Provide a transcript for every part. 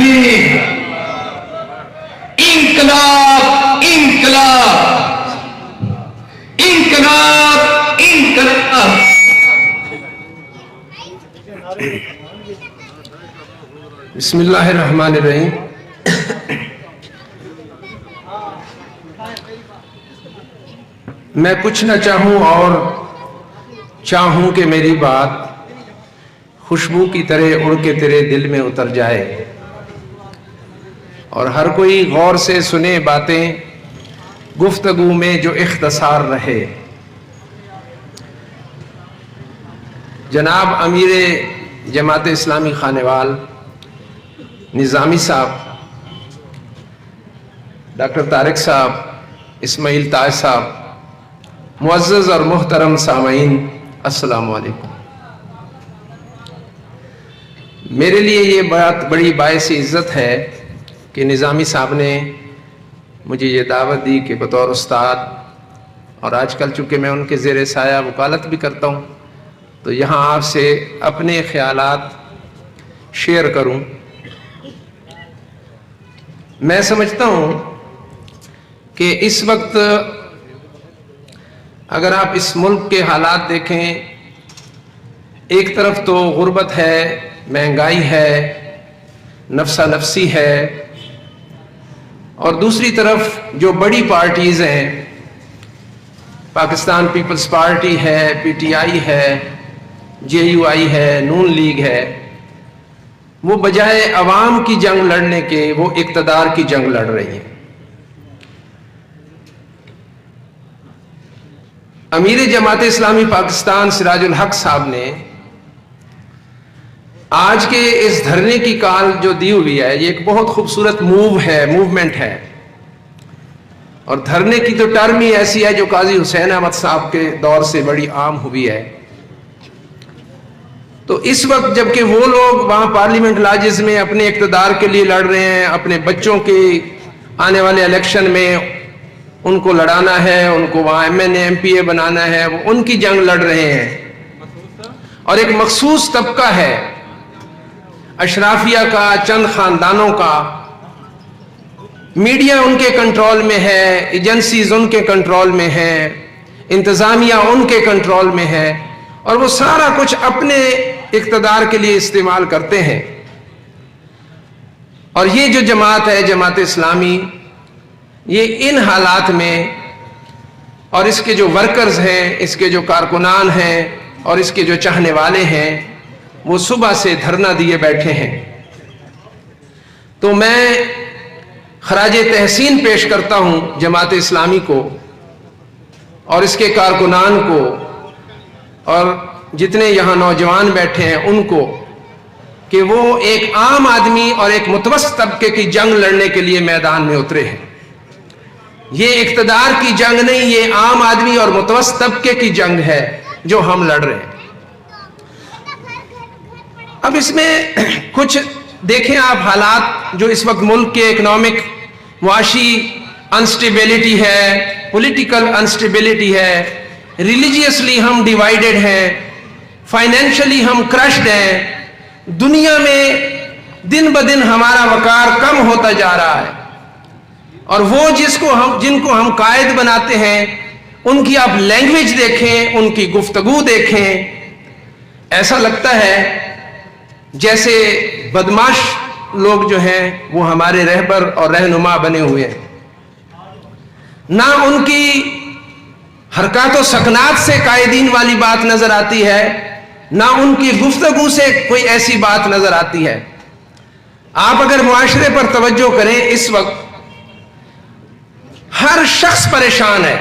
تکبیر، انقلاب انقلاب انقلاب انقلاب۔ بسم اللہ الرحمن الرحیم۔ میں کچھ نہ چاہوں اور چاہوں کہ میری بات خوشبو کی طرح اڑ کے تیرے دل میں اتر جائے، اور ہر کوئی غور سے سنے باتیں گفتگو میں جو اختصار رہے۔ جناب امیر جماعت اسلامی خانوال نظامی صاحب، ڈاکٹر طارق صاحب، اسماعیل تاج صاحب، معزز اور محترم سامعین، السلام علیکم۔ میرے لیے یہ بات بڑی باعث عزت ہے کہ نظامی صاحب نے مجھے یہ دعوت دی کہ بطور استاد، اور آج کل چونکہ میں ان کے زیر سایہ وکالت بھی کرتا ہوں، تو یہاں آپ سے اپنے خیالات شیئر کروں۔ میں سمجھتا ہوں کہ اس وقت اگر آپ اس ملک کے حالات دیکھیں، ایک طرف تو غربت ہے، مہنگائی ہے، نفسا نفسی ہے، اور دوسری طرف جو بڑی پارٹیز ہیں، پاکستان پیپلز پارٹی ہے، پی ٹی آئی ہے، جے یو آئی ہے، نون لیگ ہے، وہ بجائے عوام کی جنگ لڑنے کے وہ اقتدار کی جنگ لڑ رہی ہیں۔ امیر جماعت اسلامی پاکستان سراج الحق صاحب نے آج کے اس دھرنے کی کال جو دی ہوئی ہے، یہ ایک بہت خوبصورت موومنٹ ہے، اور دھرنے کی تو ٹرم ہی ایسی ہے جو قاضی حسین احمد صاحب کے دور سے بڑی عام ہوئی ہے۔ تو اس وقت جبکہ وہ لوگ وہاں پارلیمنٹ لاجز میں اپنے اقتدار کے لیے لڑ رہے ہیں، اپنے بچوں کے آنے والے الیکشن میں ان کو لڑانا ہے، ان کو وہاں M N A M P A بنانا ہے، وہ ان کی جنگ لڑ رہے ہیں، اور ایک مخصوص طبقہ ہے اشرافیہ کا، چند خاندانوں کا، میڈیا ان کے کنٹرول میں ہے، ایجنسیز ان کے کنٹرول میں ہے، انتظامیہ ان کے کنٹرول میں ہے، اور وہ سارا کچھ اپنے اقتدار کے لیے استعمال کرتے ہیں۔ اور یہ جو جماعت ہے، جماعت اسلامی، یہ ان حالات میں، اور اس کے جو ورکرز ہیں، اس کے جو کارکنان ہیں، اور اس کے جو چاہنے والے ہیں، وہ صبح سے دھرنا دیے بیٹھے ہیں۔ تو میں خراج تحسین پیش کرتا ہوں جماعت اسلامی کو اور اس کے کارکنان کو، اور جتنے یہاں نوجوان بیٹھے ہیں ان کو، کہ وہ ایک عام آدمی اور ایک متوسط طبقے کی جنگ لڑنے کے لیے میدان میں اترے ہیں۔ یہ اقتدار کی جنگ نہیں، یہ عام آدمی اور متوسط طبقے کی جنگ ہے جو ہم لڑ رہے ہیں۔ اب اس میں کچھ دیکھیں آپ حالات جو اس وقت ملک کے اکنامک، معاشی انسٹیبلٹی ہے، پولیٹیکل انسٹیبلٹی ہے، ریلیجیسلی ہم ڈیوائیڈڈ ہیں، فائنینشلی ہم کرشڈ ہیں، دنیا میں دن بدن ہمارا وقار کم ہوتا جا رہا ہے، اور وہ جن کو ہم قائد بناتے ہیں، ان کی آپ لینگویج دیکھیں، ان کی گفتگو دیکھیں، ایسا لگتا ہے جیسے بدماش لوگ جو ہیں وہ ہمارے رہبر اور رہنما بنے ہوئے ہیں۔ نہ ان کی حرکات و سکنات سے قائدین والی بات نظر آتی ہے، نہ ان کی گفتگو سے کوئی ایسی بات نظر آتی ہے۔ آپ اگر معاشرے پر توجہ کریں، اس وقت ہر شخص پریشان ہے۔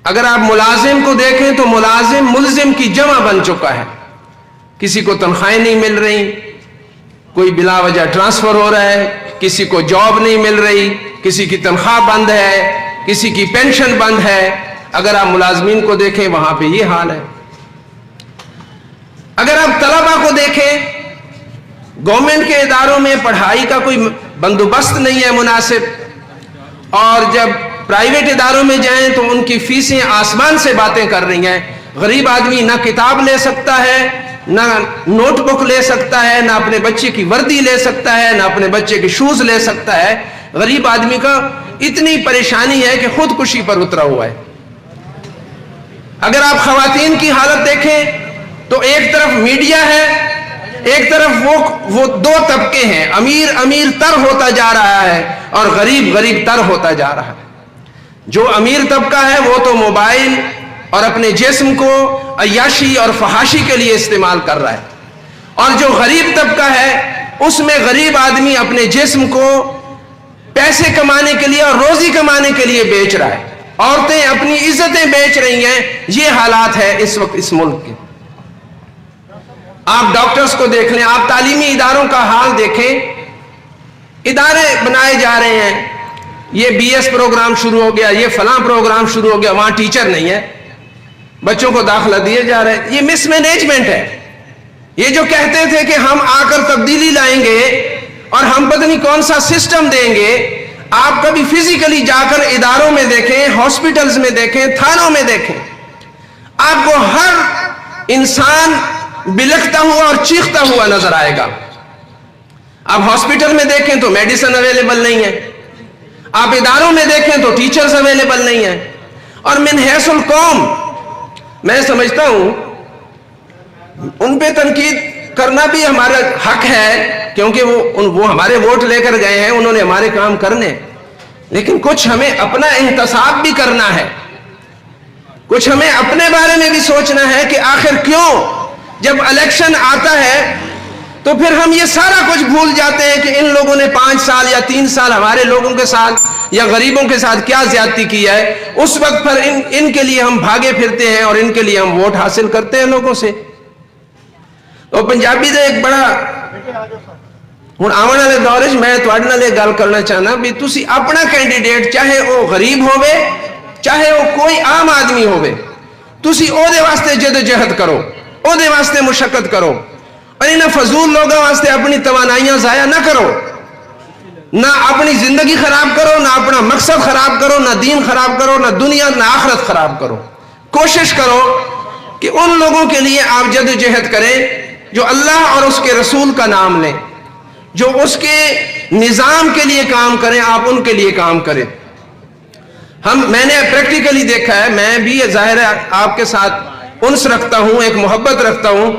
اگر آپ ملازم کو دیکھیں تو ملازم ملزم کی جمع بن چکا ہے، کسی کو تنخواہیں نہیں مل رہی، کوئی بلا وجہ ٹرانسفر ہو رہا ہے، کسی کو جاب نہیں مل رہی، کسی کی تنخواہ بند ہے، کسی کی پینشن بند ہے۔ اگر آپ ملازمین کو دیکھیں وہاں پہ یہ حال ہے۔ اگر آپ طلبہ کو دیکھیں، گورنمنٹ کے اداروں میں پڑھائی کا کوئی بندوبست نہیں ہے مناسب، اور جب پرائیویٹ اداروں میں جائیں تو ان کی فیسیں آسمان سے باتیں کر رہی ہیں۔ غریب آدمی نہ کتاب لے سکتا ہے، نہ نوٹ بک لے سکتا ہے، نہ اپنے بچے کی وردی لے سکتا ہے، نہ اپنے بچے کے شوز لے سکتا ہے. غریب آدمی کا اتنی پریشانی ہے کہ خودکشی پر اترا ہوا ہے. اگر آپ خواتین کی حالت دیکھیں تو ایک طرف میڈیا ہے، ایک طرف وہ دو طبقے ہیں، امیر تر ہوتا جا رہا ہے اور غریب تر ہوتا جا رہا ہے. جو امیر طبقہ ہے وہ تو موبائل اور اپنے جسم کو عیاشی اور فحاشی کے لیے استعمال کر رہا ہے، اور جو غریب طبقہ ہے اس میں غریب آدمی اپنے جسم کو پیسے کمانے کے لیے اور روزی کمانے کے لیے بیچ رہا ہے. عورتیں اپنی عزتیں بیچ رہی ہیں. یہ حالات ہے اس وقت اس ملک کے. آپ ڈاکٹرز کو دیکھ لیں، آپ تعلیمی اداروں کا حال دیکھیں. ادارے بنائے جا رہے ہیں، یہ بی ایس پروگرام شروع ہو گیا، یہ فلاں پروگرام شروع ہو گیا، وہاں ٹیچر نہیں ہے، بچوں کو داخلہ دیے جا رہے ہیں. یہ مس مینجمنٹ ہے. یہ جو کہتے تھے کہ ہم آ کر تبدیلی لائیں گے اور ہم پتہ نہیں کون سا سسٹم دیں گے، آپ کبھی فزیکلی جا کر اداروں میں دیکھیں، ہاسپٹلز میں دیکھیں، تھانوں میں دیکھیں، آپ کو ہر انسان بلکتا ہوا اور چیختا ہوا نظر آئے گا. آپ ہاسپٹل میں دیکھیں تو میڈیسن اویلیبل نہیں ہے، آپ اداروں میں دیکھیں تو ٹیچرز اویلیبل نہیں ہیں. اور من حیث القوم میں سمجھتا ہوں ان پہ تنقید کرنا بھی ہمارا حق ہے، کیونکہ وہ ہمارے ووٹ لے کر گئے ہیں، انہوں نے ہمارے کام کرنے. لیکن کچھ ہمیں اپنا احتساب بھی کرنا ہے، کچھ ہمیں اپنے بارے میں بھی سوچنا ہے کہ آخر کیوں جب الیکشن آتا ہے تو پھر ہم یہ سارا کچھ بھول جاتے ہیں کہ ان لوگوں نے 5 سال یا 3 سال ہمارے لوگوں کے ساتھ یا غریبوں کے ساتھ کیا زیادتی کی ہے. اس وقت پر ان کے لیے ہم بھاگے پھرتے ہیں اور ان کے لیے ہم ووٹ حاصل کرتے ہیں لوگوں سے. تو پنجابی دے ایک بڑا ہن آنے والے دور وچ میں تواڈے نال ایک گل کرنا چاہنا بھی تسی اپنا کینڈیڈیٹ چاہے وہ غریب ہوے چاہے وہ کوئی عام آدمی ہوے، تسی او دے واسطے جدوجہد کرو، او دے واسطے مشقت کرو، اور انہاں فضول لوگوں واسطے اپنی توانائیاں ضائع نہ کرو. نہ اپنی زندگی خراب کرو، نہ اپنا مقصد خراب کرو، نہ دین خراب کرو، نہ دنیا نہ آخرت خراب کرو. کوشش کرو کہ ان لوگوں کے لیے آپ جدوجہد کریں جو اللہ اور اس کے رسول کا نام لیں، جو اس کے نظام کے لیے کام کریں، آپ ان کے لیے کام کریں. میں نے پریکٹیکلی دیکھا ہے، میں بھی ظاہر ہے آپ کے ساتھ انس رکھتا ہوں، ایک محبت رکھتا ہوں.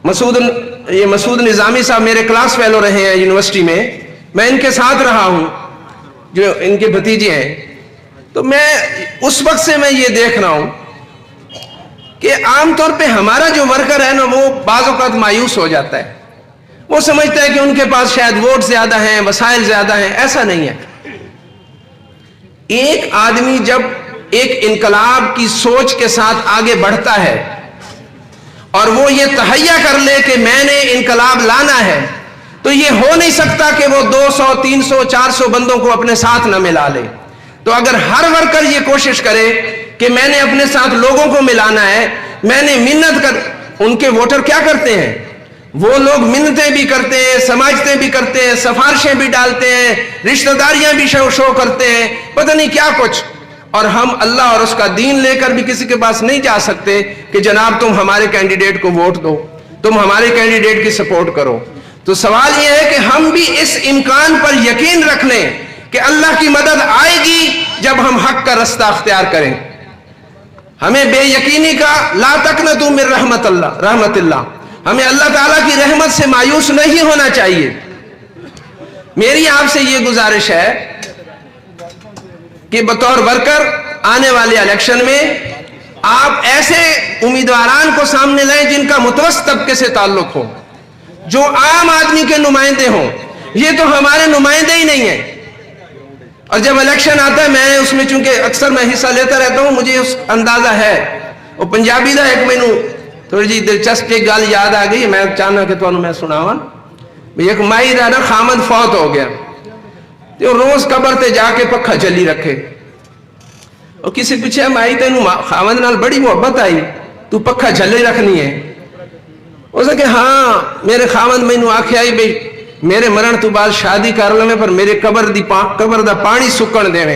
مسعود نظامی صاحب میرے کلاس فیلو رہے ہیں یونیورسٹی میں ان کے ساتھ رہا ہوں، جو ان کے بھتیجے ہیں. تو میں اس وقت سے میں یہ دیکھ رہا ہوں کہ عام طور پہ ہمارا جو ورکر ہے نا وہ بعض اوقات مایوس ہو جاتا ہے. وہ سمجھتا ہے کہ ان کے پاس شاید ووٹ زیادہ ہیں، وسائل زیادہ ہیں. ایسا نہیں ہے. ایک آدمی جب ایک انقلاب کی سوچ کے ساتھ آگے بڑھتا ہے اور وہ یہ تہیہ کر لے کہ میں نے انقلاب لانا ہے، تو یہ ہو نہیں سکتا کہ وہ 200 300 400 بندوں کو اپنے ساتھ نہ ملا لے. تو اگر ہر ورکر یہ کوشش کرے کہ میں نے اپنے ساتھ لوگوں کو ملانا ہے، میں نے منت کر. ان کے ووٹر کیا کرتے ہیں؟ وہ لوگ منتیں بھی کرتے ہیں، سماجتیں بھی کرتے ہیں، سفارشیں بھی ڈالتے ہیں، رشتہ داریاں بھی شو کرتے ہیں، پتہ نہیں کیا کچھ. اور ہم اللہ اور اس کا دین لے کر بھی کسی کے پاس نہیں جا سکتے کہ جناب تم ہمارے کینڈیڈیٹ کو ووٹ دو، تم ہمارے کینڈیڈیٹ کی سپورٹ کرو. تو سوال یہ ہے کہ ہم بھی اس امکان پر یقین رکھ لیں کہ اللہ کی مدد آئے گی جب ہم حق کا رستہ اختیار کریں. ہمیں بے یقینی کا لا تقنطوا من رحمت اللہ، ہمیں اللہ تعالیٰ کی رحمت سے مایوس نہیں ہونا چاہیے. میری آپ سے یہ گزارش ہے کہ بطور ورکر آنے والے الیکشن میں آپ ایسے امیدواران کو سامنے لائیں جن کا متوسط طبقے سے تعلق ہو، جو عام آدمی کے نمائندے ہوں. یہ تو ہمارے نمائندے ہی نہیں ہیں. اور جب الیکشن آتا ہے میں اس میں چونکہ اکثر میں حصہ لیتا رہتا ہوں، مجھے اس اندازہ ہے. وہ پنجابی دا ایک مینوں تھوڑی جی دلچسپ ایک گل یاد آ گئی، میں چاہنا کہ تمہیں میں سناواں. ایک مائی دا نا خامد فوت ہو گیا، تو روز قبر تے جا کے پکھا چلی رکھے. اور کسی پچھے مائی تینوں خامد نال بڑی محبت آئی، تو پکھا چلی رکھنی ہے. اس نے کہ ہاں میرے خامد مینوں آکھیا ہی بھئی میرے مرن تو بعد شادی کر لیں پر میرے قبر دا پانی سکن دینے.